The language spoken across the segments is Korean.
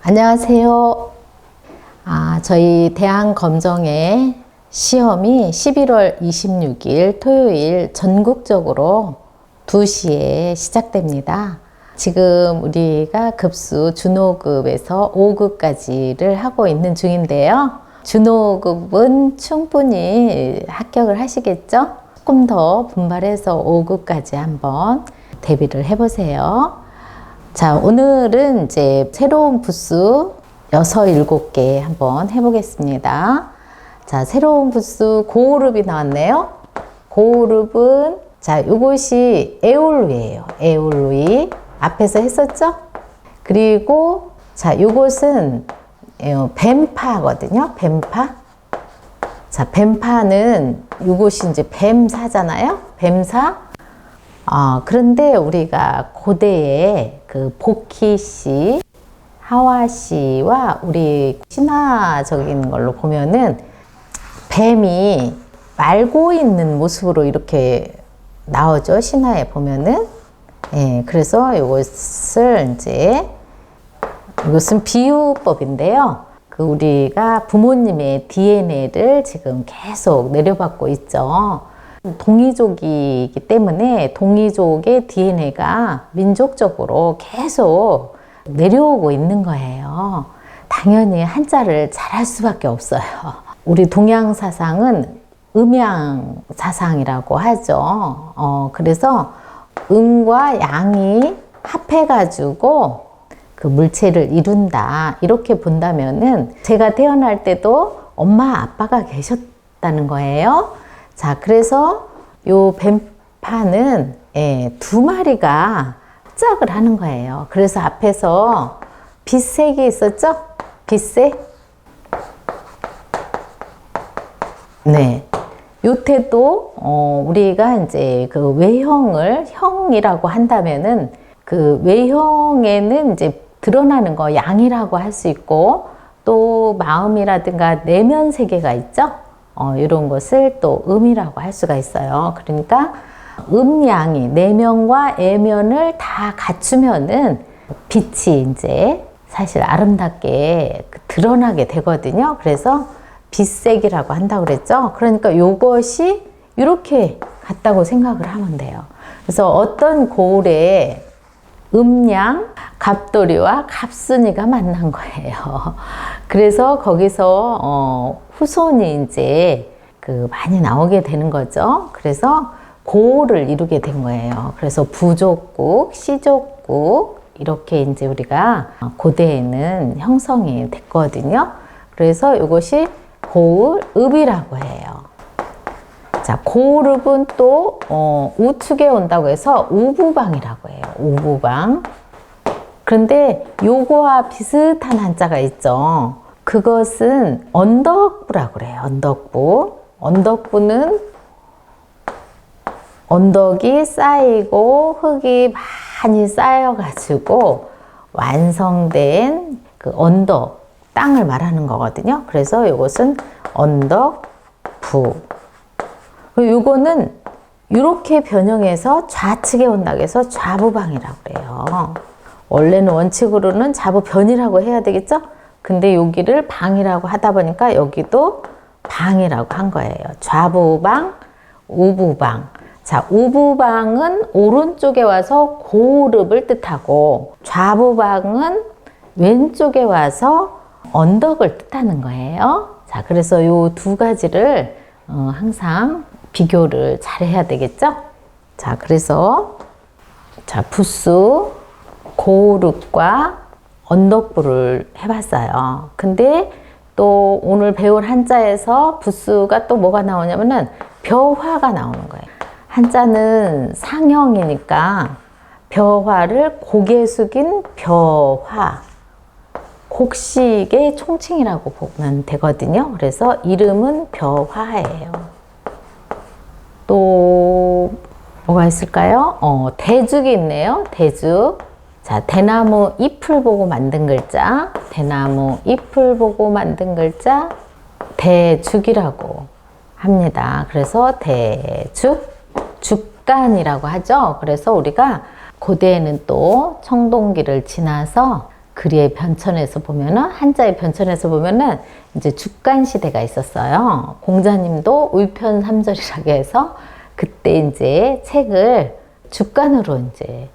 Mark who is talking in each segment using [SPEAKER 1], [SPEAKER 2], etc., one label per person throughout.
[SPEAKER 1] 안녕하세요. 저희 대항검정의 시험이 11월 26일 토요일 전국적으로 2시에 시작됩니다. 지금 우리가 급수 준호급에서 5급까지를 하고 있는 중인데요. 준호급은 충분히 합격을 하시겠죠? 조금 더 분발해서 5급까지 한번 대비를 해보세요. 자, 오늘은 이제 새로운 부수 6, 7개 한번 해보겠습니다. 자, 새로운 부수 고호흡이 나왔네요. 고호흡은 자, 이것이 에올루이에요. 에올루이. 앞에서 했었죠? 그리고 자, 이것은 뱀파거든요. 뱀파. 자, 뱀파는 이것이 이제 뱀사잖아요. 뱀사. 그런데 우리가 고대에 그 복희씨, 하와씨와 우리 신화적인 걸로 보면은 뱀이 말고 있는 모습으로 이렇게 나오죠. 신화에 보면은. 예, 그래서 이것은 비유법인데요. 그 우리가 부모님의 DNA를 지금 계속 내려받고 있죠. 동이족이기 때문에 동이족의 DNA가 민족적으로 계속 내려오고 있는 거예요. 당연히 한자를 잘할 수밖에 없어요. 우리 동양 사상은 음양 사상이라고 하죠. 그래서 음과 양이 합해가지고 그 물체를 이룬다. 이렇게 본다면은 제가 태어날 때도 엄마, 아빠가 계셨다는 거예요. 자, 그래서 요 뱀파는 2마리가 짝을 하는 거예요. 그래서 앞에서 빛색이 있었죠? 빛색. 네. 요태도 우리가 이제 그 외형을 형이라고 한다면은 그 외형에는 이제 드러나는 거 양이라고 할 수 있고 또 마음이라든가 내면 세계가 있죠. 이런 것을 또 음이라고 할 수가 있어요. 그러니까 음양이 내면과 애면을 다 갖추면은 빛이 이제 사실 아름답게 드러나게 되거든요. 그래서 빛색이라고 한다고 그랬죠. 그러니까 요것이 이렇게 같다고 생각을 하면 돼요. 그래서 어떤 고을에 음양, 갑돌이와 갑순이가 만난 거예요. 그래서 거기서 후손이 이제 많이 나오게 되는 거죠. 그래서 고을을 이루게 된 거예요. 그래서 부족국, 시족국 이렇게 이제 우리가 고대에는 형성이 됐거든요. 그래서 이것이 고을읍이라고 해요. 자, 고을읍은 또 우측에 온다고 해서 우부방이라고 해요. 우부방. 그런데 요거와 비슷한 한자가 있죠. 그것은 언덕부라고 그래요. 언덕부. 언덕부는 언덕이 쌓이고 흙이 많이 쌓여가지고 완성된 그 언덕, 땅을 말하는 거거든요. 그래서 이것은 언덕부. 요거는 이렇게 변형해서 좌측에 온다고 해서 좌부방이라고 그래요. 원래는 원칙으로는 좌부변이라고 해야 되겠죠? 근데 여기를 방이라고 하다 보니까 여기도 방이라고 한 거예요. 좌부방, 우부방. 자, 우부방은 오른쪽에 와서 고을읍을 뜻하고 좌부방은 왼쪽에 와서 언덕을 뜻하는 거예요. 자, 그래서 요 2가지를 항상 비교를 잘 해야 되겠죠? 자, 그래서 자, 부수 고을읍과 언덕부를 해봤어요. 근데 또 오늘 배울 한자에서 부수가 또 뭐가 나오냐면은 벼화가 나오는 거예요. 한자는 상형이니까 벼화를 고개 숙인 벼화, 곡식의 총칭이라고 보면 되거든요. 그래서 이름은 벼화예요. 또 뭐가 있을까요? 대죽이 있네요. 대죽. 자, 대나무 잎을 보고 만든 글자, 대나무 잎을 보고 만든 글자 대죽이라고 합니다. 그래서 대죽, 죽간이라고 하죠. 그래서 우리가 고대에는 또 청동기를 지나서 글의 변천에서 보면은, 한자의 변천에서 보면은 이제 주간 시대가 있었어요. 공자님도 울편삼절이라고 해서 그때 이제 책을 주간으로 이제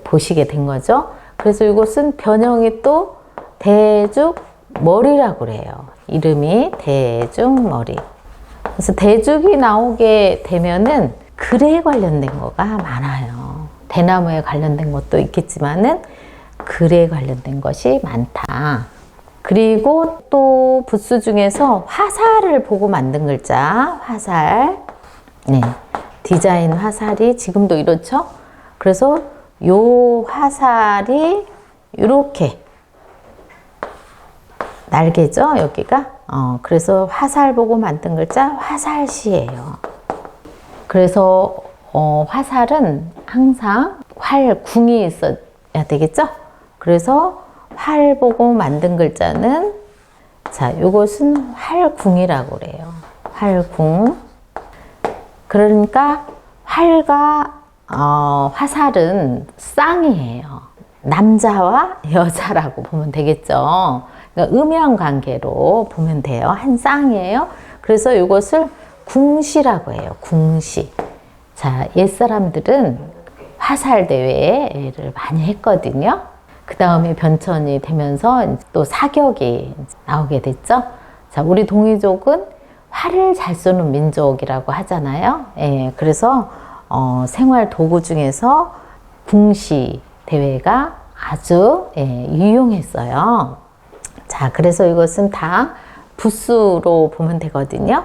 [SPEAKER 1] 보시게 된 거죠. 그래서 이것은 변형이 또 대죽머리라고 그래요. 이름이 대죽머리. 그래서 대죽이 나오게 되면은 글에 관련된 거가 많아요. 대나무에 관련된 것도 있겠지만은 글에 관련된 것이 많다. 그리고 또 붓수 중에서 화살을 보고 만든 글자, 화살. 네, 디자인 화살이 지금도 이렇죠. 그래서 요 화살이 이렇게 날개죠, 여기가. 그래서 화살 보고 만든 글자 화살시예요. 그래서 화살은 항상 활궁이 있어야 되겠죠. 그래서 활 보고 만든 글자는, 자, 요것은 활궁이라고 그래요. 활궁. 그러니까 활과 화살은 쌍이에요. 남자와 여자라고 보면 되겠죠. 그러니까 음양 관계로 보면 돼요. 한 쌍이에요. 그래서 이것을 궁시라고 해요. 궁시. 자, 옛사람들은 화살 대회를 많이 했거든요. 그 다음에 변천이 되면서 또 사격이 나오게 됐죠. 자, 우리 동이족은 활을 잘 쏘는 민족이라고 하잖아요. 예, 그래서 생활 도구 중에서 궁시 대회가 아주 유용했어요. 자, 그래서 이것은 다 붓수로 보면 되거든요.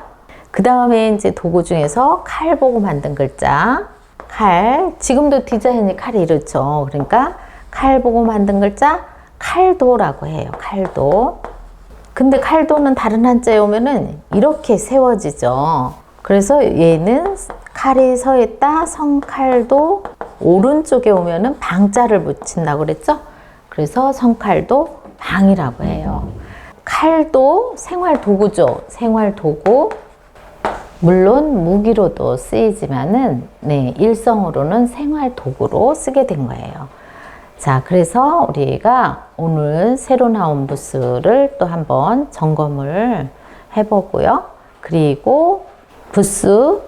[SPEAKER 1] 그 다음에 이제 도구 중에서 칼 보고 만든 글자, 칼. 지금도 디자인이 칼이 이렇죠. 그러니까 칼 보고 만든 글자, 칼도라고 해요. 칼도. 근데 칼도는 다른 한자에 오면은 이렇게 세워지죠. 그래서 얘는 칼이 서 있다, 성칼도. 오른쪽에 오면은 방자를 붙인다고 그랬죠. 그래서 성칼도 방이라고 해요. 칼도 생활 도구죠. 생활 도구. 물론 무기로도 쓰이지만은, 네, 일성으로는 생활 도구로 쓰게 된 거예요. 자, 그래서 우리가 오늘 새로 나온 붓수를 또 한번 점검을 해보고요. 그리고 붓수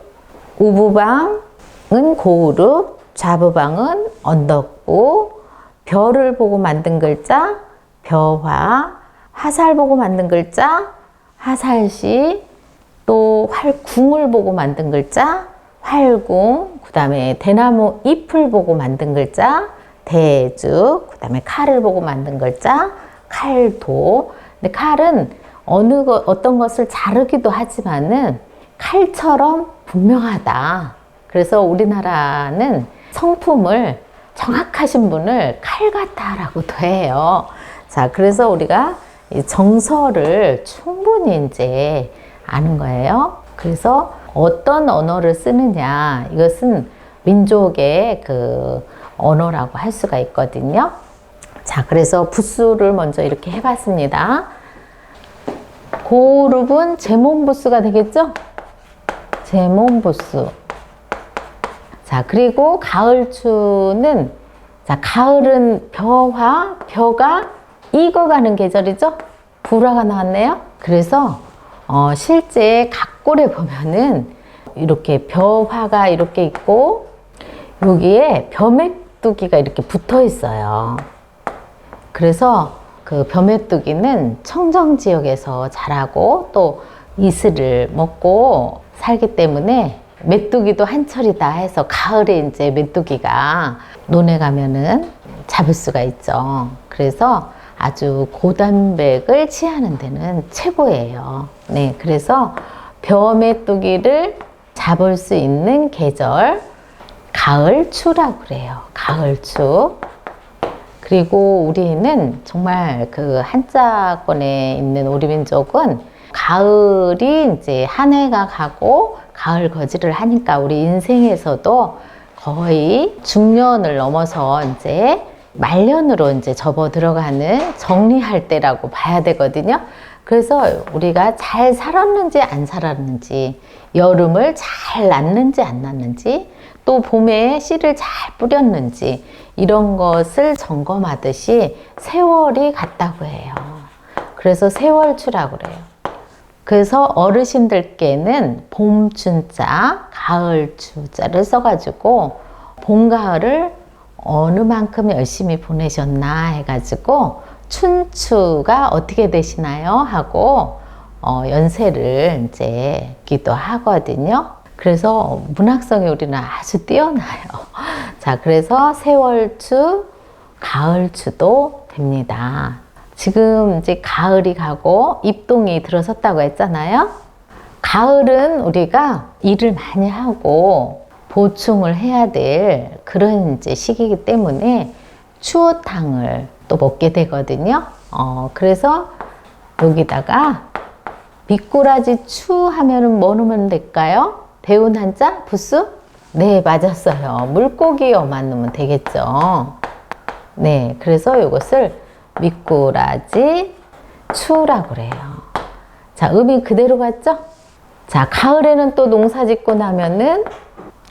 [SPEAKER 1] 우부방은 고우릅, 좌부방은 언덕부, 별을 보고 만든 글자 벼화, 화살 보고 만든 글자 화살시, 또 활궁을 보고 만든 글자 활궁, 그 다음에 대나무 잎을 보고 만든 글자 대죽, 그 다음에 칼을 보고 만든 글자 칼도. 근데 칼은 어떤 것을 자르기도 하지만은 칼처럼 분명하다. 그래서 우리나라는 성품을 정확하신 분을 칼같다라고도 해요. 자, 그래서 우리가 이 정서를 충분히 이제 아는 거예요. 그래서 어떤 언어를 쓰느냐, 이것은 민족의 그 언어라고 할 수가 있거든요. 자, 그래서 붓수를 먼저 이렇게 해봤습니다. 고우릅은 제몸붓수가 되겠죠? 제몸붓수. 자, 그리고 가을추는, 자, 가을은 벼화, 벼가 익어가는 계절이죠? 불화가 나왔네요. 그래서 실제 각골에 보면은 이렇게 벼화가 이렇게 있고 여기에 벼메뚜기가 이렇게 붙어 있어요. 그래서 그 벼메뚜기는 청정 지역에서 자라고 또 이슬을 먹고 살기 때문에 메뚜기도 한철이다 해서 가을에 이제 메뚜기가 논에 가면은 잡을 수가 있죠. 그래서 아주 고단백을 취하는 데는 최고예요. 네, 그래서 벼메뚜기를 잡을 수 있는 계절 가을추라고 그래요. 가을추. 그리고 우리는 정말 그 한자권에 있는 우리 민족은 가을이 이제 한 해가 가고 가을 거지를 하니까 우리 인생에서도 거의 중년을 넘어서 이제 말년으로 이제 접어 들어가는 정리할 때라고 봐야 되거든요. 그래서 우리가 잘 살았는지 안 살았는지, 여름을 잘 났는지 안 났는지, 또 봄에 씨를 잘 뿌렸는지, 이런 것을 점검하듯이 세월이 같다고 해요. 그래서 세월추라고 그래요. 그래서 어르신들께는 봄춘자, 가을추자를 써가지고 봄, 가을을 어느 만큼 열심히 보내셨나 해가지고 춘추가 어떻게 되시나요? 하고 연세를 이제 기도하거든요. 그래서 문학성이 우리는 아주 뛰어나요. 자, 그래서 세월추, 가을추도 됩니다. 지금 이제 가을이 가고 입동이 들어섰다고 했잖아요. 가을은 우리가 일을 많이 하고 보충을 해야 될 그런 이제 시기이기 때문에 추어탕을 또 먹게 되거든요. 그래서 여기다가 미꾸라지 추 하면은 뭐 넣으면 될까요? 대운 한자? 부수? 네, 맞았어요. 물고기어만 넣으면 되겠죠. 네, 그래서 이것을 미꾸라지 추라고 그래요. 자, 음이 그대로 갔죠? 자, 가을에는 또 농사 짓고 나면은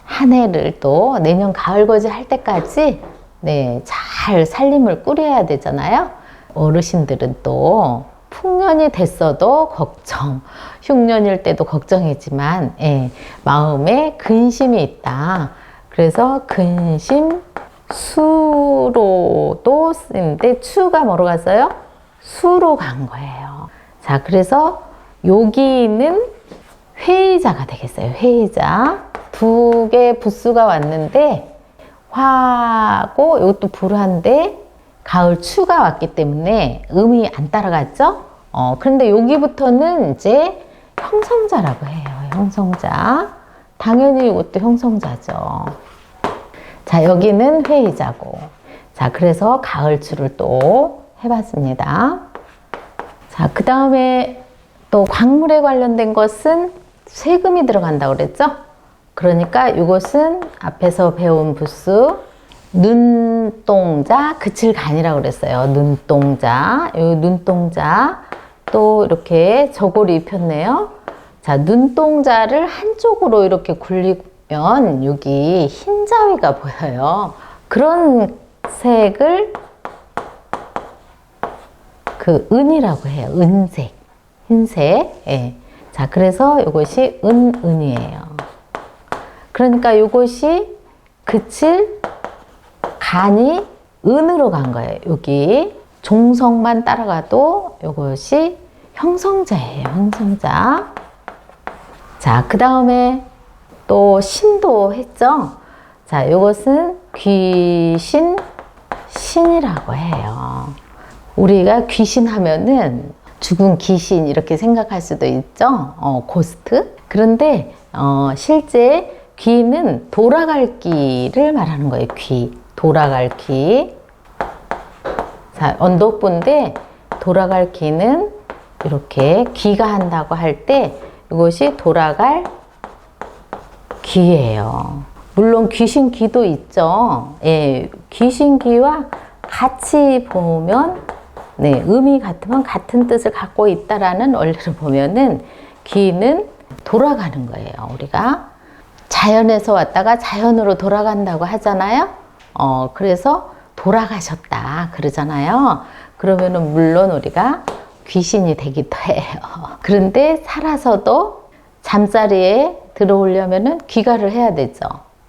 [SPEAKER 1] 한 해를 또 내년 가을거지 할 때까지 네, 잘 살림을 꾸려야 되잖아요. 어르신들은 또 풍년이 됐어도 걱정, 흉년일 때도 걱정이지만 예, 마음에 근심이 있다. 그래서 근심, 수로도 쓰는데 추가 뭐로 갔어요? 수로 간 거예요. 자, 그래서 여기는 회의자가 되겠어요. 회의자. 두 개 부수가 왔는데 화고 이것도 불화인데 가을 추가 왔기 때문에 음이 안 따라갔죠? 그런데 여기부터는 이제 형성자라고 해요. 형성자. 당연히 이것도 형성자죠. 자, 여기는 회의자고. 자, 그래서 가을추를 또 해봤습니다. 자, 그 다음에 또 광물에 관련된 것은 세금이 들어간다고 그랬죠? 그러니까 이것은 앞에서 배운 부수 눈동자, 그칠간이라고 그랬어요. 눈동자, 요 눈동자 또 이렇게 저고리 입혔네요. 자, 눈동자를 한쪽으로 이렇게 굴리면 여기 흰 자위가 보여요. 그런 색을 그 은이라고 해요. 은색, 흰색. 예. 자, 그래서 이것이 은이에요. 그러니까 이것이 그칠 간이 은으로 간 거예요. 여기 종성만 따라가도 이것이 형성자예요. 형성자. 자, 그 다음에 또 신도 했죠. 자, 이것은 귀신, 신이라고 해요. 우리가 귀신 하면은 죽은 귀신 이렇게 생각할 수도 있죠. 고스트. 그런데 실제 귀는 돌아갈 길을 말하는 거예요. 귀. 돌아갈 기. 자, 언덕부인데 돌아갈 기는 이렇게 귀가한다고 할 때 이것이 돌아갈 귀예요. 물론 귀신 귀도 있죠. 예, 귀신 귀와 같이 보면 네, 음이 같으면 같은 뜻을 갖고 있다라는 원리를 보면은 귀는 돌아가는 거예요. 우리가 자연에서 왔다가 자연으로 돌아간다고 하잖아요. 그래서 돌아가셨다 그러잖아요. 그러면은 물론 우리가 귀신이 되기도 해요. 그런데 살아서도 잠자리에 들어오려면은 귀가를 해야 되죠.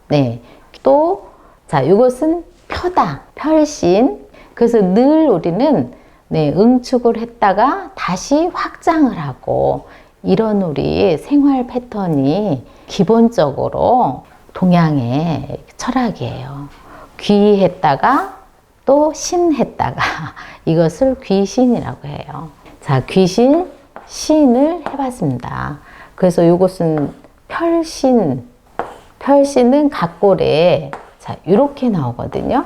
[SPEAKER 1] 네. 또, 자, 이것은 표다, 펼신. 그래서 늘 우리는 네, 응축을 했다가 다시 확장을 하고 이런 우리 생활 패턴이 기본적으로 동양의 철학이에요. 귀했다가 또 신했다가 이것을 귀신이라고 해요. 자, 귀신, 신을 해봤습니다. 그래서 이것은 펼신, 펼신은 각골에 자, 이렇게 나오거든요.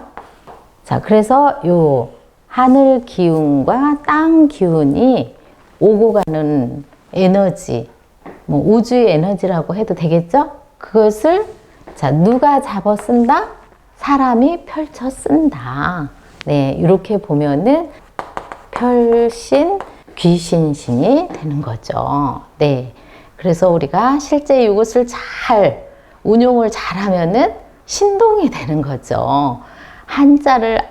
[SPEAKER 1] 자, 그래서 요 하늘 기운과 땅 기운이 오고 가는 에너지, 뭐 우주의 에너지라고 해도 되겠죠? 그것을 자, 누가 잡아 쓴다? 사람이 펼쳐 쓴다. 네, 이렇게 보면은 펼신, 귀신신이 되는 거죠. 네. 그래서 우리가 실제 이것을 잘 운용을 잘하면은 신동이 되는 거죠. 한자를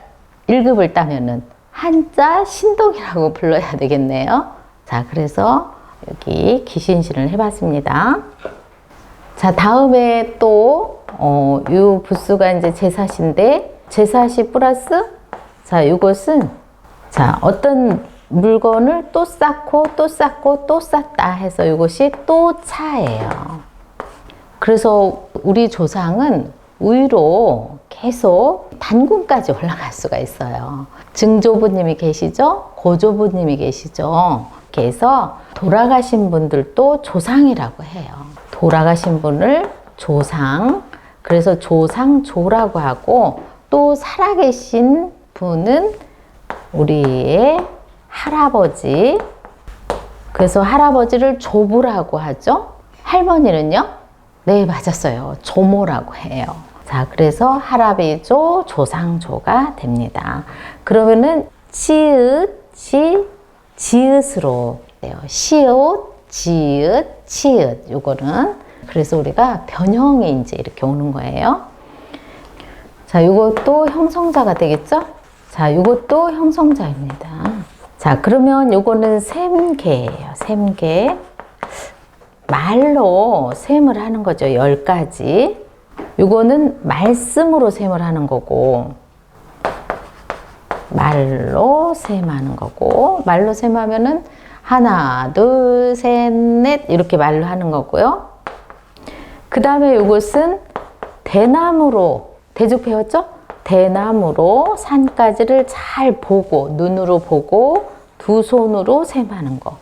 [SPEAKER 1] 1급을 따면은 한자 신동이라고 불러야 되겠네요. 자, 그래서 여기 귀신신을 해봤습니다. 자, 다음에 또, 요 부수가 이제 제사시인데, 제사시 플러스, 자, 이것은, 자, 어떤 물건을 또 쌓고, 또 쌓고, 또 쌓다 해서 이것이 또 차예요. 그래서 우리 조상은 위로 계속 단군까지 올라갈 수가 있어요. 증조부님이 계시죠? 고조부님이 계시죠? 그래서 돌아가신 분들도 조상이라고 해요. 돌아가신 분을 조상, 그래서 조상조라고 하고, 또 살아계신 분은 우리의 할아버지, 그래서 할아버지를 조부라고 하죠. 할머니는요? 네, 맞았어요. 조모라고 해요. 자, 그래서 할아비조, 조상조가 됩니다. 그러면은 치읓, 지읒으로 돼요. 시옷, 지읒, 치읓. 요거는 그래서 우리가 변형이 이제 이렇게 오는 거예요. 자, 요것도 형성자가 되겠죠? 자, 요것도 형성자입니다. 자, 그러면 요거는 셈계예요. 셈계. 말로 셈을 하는 거죠. 10가지. 요거는 말씀으로 셈을 하는 거고, 말로 셈하는 거고, 말로 셈하면은 하나, 둘, 셋, 넷 이렇게 말로 하는 거고요. 그 다음에 이것은 대나무로, 대죽 배웠죠? 대나무로 산가지를 잘 보고, 눈으로 보고, 두 손으로 셈하는 거.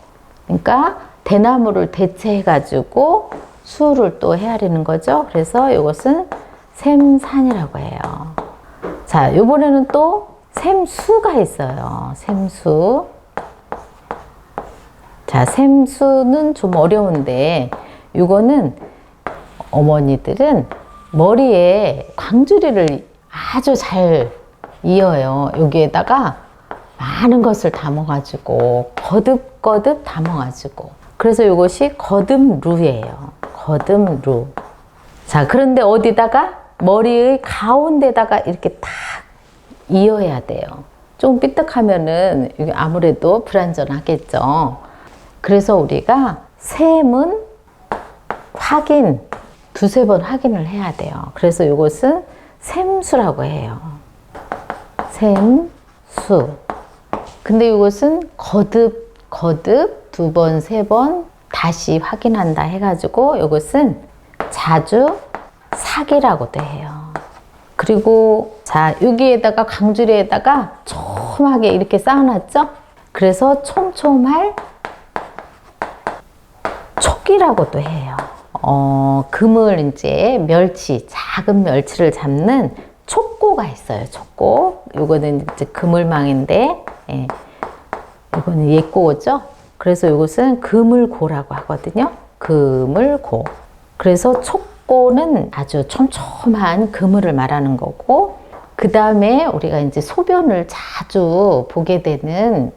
[SPEAKER 1] 그러니까 대나무를 대체해가지고 수를 또 헤아리는 거죠. 그래서 이것은 셈산이라고 해요. 자, 이번에는 또 셈수가 있어요. 셈수. 자, 셈수는 좀 어려운데, 이거는 어머니들은 머리에 광주리를 아주 잘 이어요. 여기에다가 많은 것을 담아가지고, 거듭거듭 담아가지고. 그래서 이것이 거듭루예요. 거듭루. 자, 그런데 어디다가? 머리의 가운데다가 이렇게 딱 이어야 돼요. 좀 삐딱하면은 아무래도 불안전하겠죠. 그래서 우리가 셈은 확인, 두세 번 확인을 해야 돼요. 그래서 이것은 셈수라고 해요. 셈수. 근데 이것은 거듭 두 번, 세 번 다시 확인한다 해가지고 이것은 자주 사기라고도 해요. 그리고 자, 여기에다가 강주리에다가 촘하게 이렇게 쌓아놨죠? 그래서 촘촘할 촉이라고도 해요. 금을 이제 작은 멸치를 잡는 촉고가 있어요. 촉고. 요거는 이제 그물망인데, 예. 이거는 옛고죠. 그래서 이것은 그물고라고 하거든요. 그물고. 그래서 촉고는 아주 촘촘한 그물을 말하는 거고, 그 다음에 우리가 이제 소변을 자주 보게 되는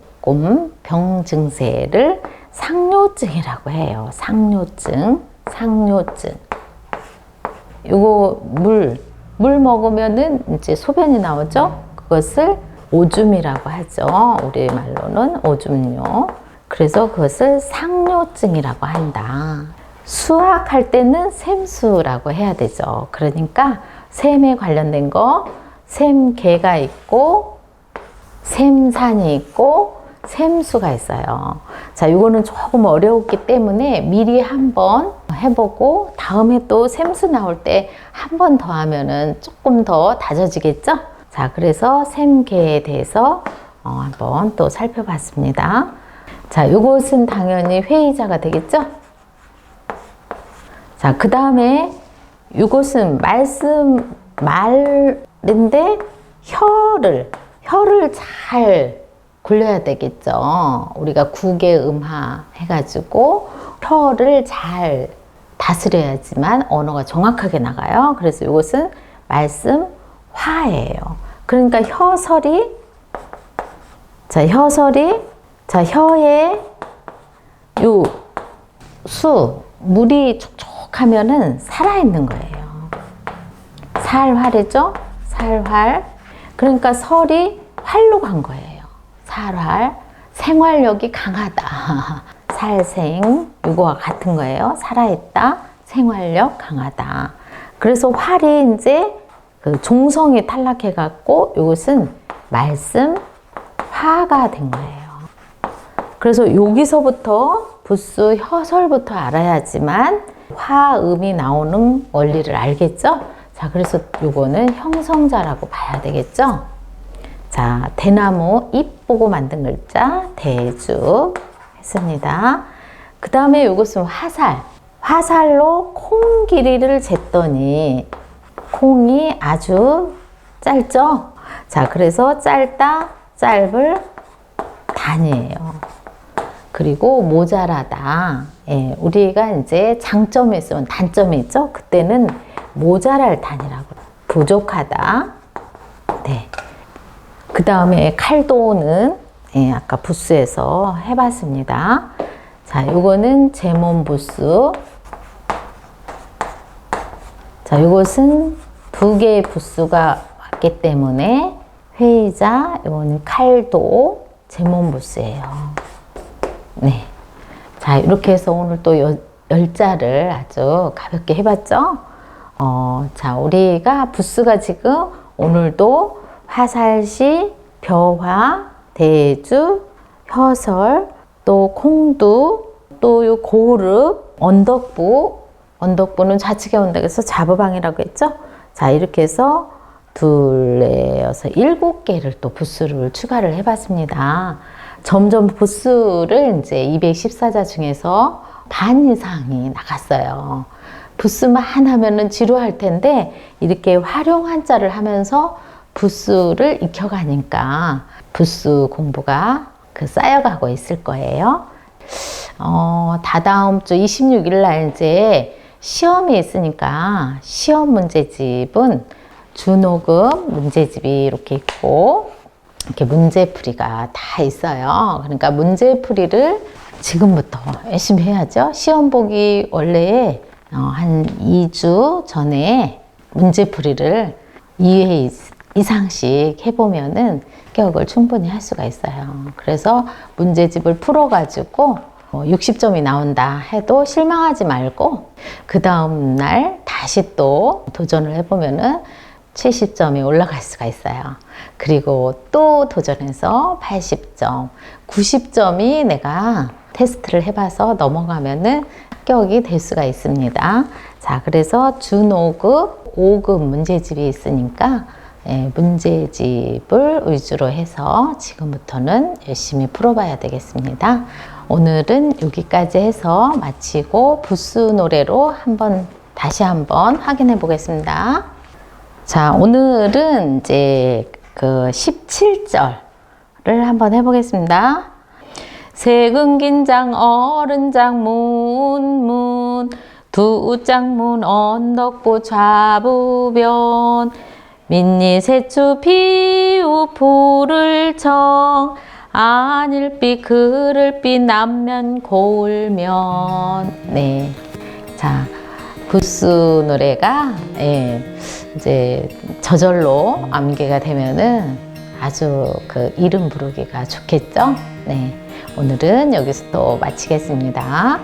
[SPEAKER 1] 병 증세를 상뇨증이라고 해요. 상뇨증. 요거 물 먹으면은 이제 소변이 나오죠. 그것을 오줌이라고 하죠. 우리 말로는 오줌뇨. 그래서 그것을 상뇨증이라고 한다. 수학할 때는 셈수라고 해야 되죠. 그러니까 셈에 관련된 거, 셈계가 있고, 셈산이 있고, 셈수가 있어요. 자, 이거는 조금 어려웠기 때문에 미리 한번 해보고 다음에 또 셈수 나올 때 한 번 더 하면은 조금 더 다져지겠죠? 자, 그래서 셈계에 대해서 한번 또 살펴봤습니다. 자, 이것은 당연히 회의자가 되겠죠? 자, 그 다음에 이것은 말인데 혀를 잘 굴려야 되겠죠. 우리가 국외음하 해가지고 혀를 잘 다스려야지만 언어가 정확하게 나가요. 그래서 이것은 말씀화예요. 그러니까 혀설이 자, 혀에 요 물이 촉촉하면은 살아있는 거예요. 살활이죠? 살활. 그러니까 설이 활로 간 거예요. 살활. 생활력이 강하다. 살생. 이거와 같은 거예요. 살아있다. 생활력 강하다. 그래서 활이 이제 그 종성이 탈락해갖고 이것은 말씀 화가 된 거예요. 그래서 여기서부터 부수 혀설부터 알아야지만 화음이 나오는 원리를 알겠죠? 자, 그래서 요거는 형성자라고 봐야 되겠죠? 자, 대나무 잎 보고 만든 글자 대주 했습니다. 그 다음에 요것은 화살. 화살로 콩 길이를 쟀더니 콩이 아주 짧죠? 자, 그래서 짧다, 짧을 단이에요. 그리고 모자라다. 예, 우리가 이제 장점이 있으면 단점이 있죠? 그때는 모자랄 단이라고. 부족하다. 네. 그 다음에 칼도는 예, 아까 부수에서 해봤습니다. 자, 요거는 제몸 부수. 자, 요것은 두 개의 부수가 왔기 때문에 회의자, 요거는 칼도, 제몸 부수예요. 네. 자, 이렇게 해서 오늘 또 열자를 아주 가볍게 해봤죠? 자, 우리가 부수가 지금 오늘도 화살시, 벼화, 대주, 혀설, 또 콩두, 또 요 고르, 언덕부는 좌측에 온다고 해서 자부방이라고 했죠? 자, 이렇게 해서 둘, 넷, 여섯, 7개를 또 부수를 추가를 해봤습니다. 점점 부수를 이제 214자 중에서 반 이상이 나갔어요. 부수만 하면은 지루할 텐데 이렇게 활용한 자를 하면서 부수를 익혀가니까 부수 공부가 쌓여가고 있을 거예요. 다다음 주 26일 날 이제 시험이 있으니까 시험 문제집은 준호급 문제집이 이렇게 있고 이렇게 문제풀이가 다 있어요. 그러니까 문제풀이를 지금부터 열심히 해야죠. 시험 보기 원래 한 2주 전에 문제풀이를 2회 이상씩 해보면은 합격을 충분히 할 수가 있어요. 그래서 문제집을 풀어가지고 60점이 나온다 해도 실망하지 말고 그 다음 날 다시 또 도전을 해보면은 70점이 올라갈 수가 있어요. 그리고 또 도전해서 80점, 90점이 내가 테스트를 해봐서 넘어가면은 합격이 될 수가 있습니다. 자, 그래서 준5급, 5급 문제집이 있으니까 문제집을 위주로 해서 지금부터는 열심히 풀어봐야 되겠습니다. 오늘은 여기까지 해서 마치고 부수 노래로 다시 한번 확인해 보겠습니다. 자, 오늘은 이제 그 17절을 한번 해보겠습니다. 세근긴장 어른장 문문 두장문 언덕부 좌부변 민니 세추 피우 불을청 안일비 그를비 남면 고울면. 네. 자, 부수 노래가 이제 저절로 암기가 되면은 아주 그 이름 부르기가 좋겠죠? 네. 오늘은 여기서 또 마치겠습니다.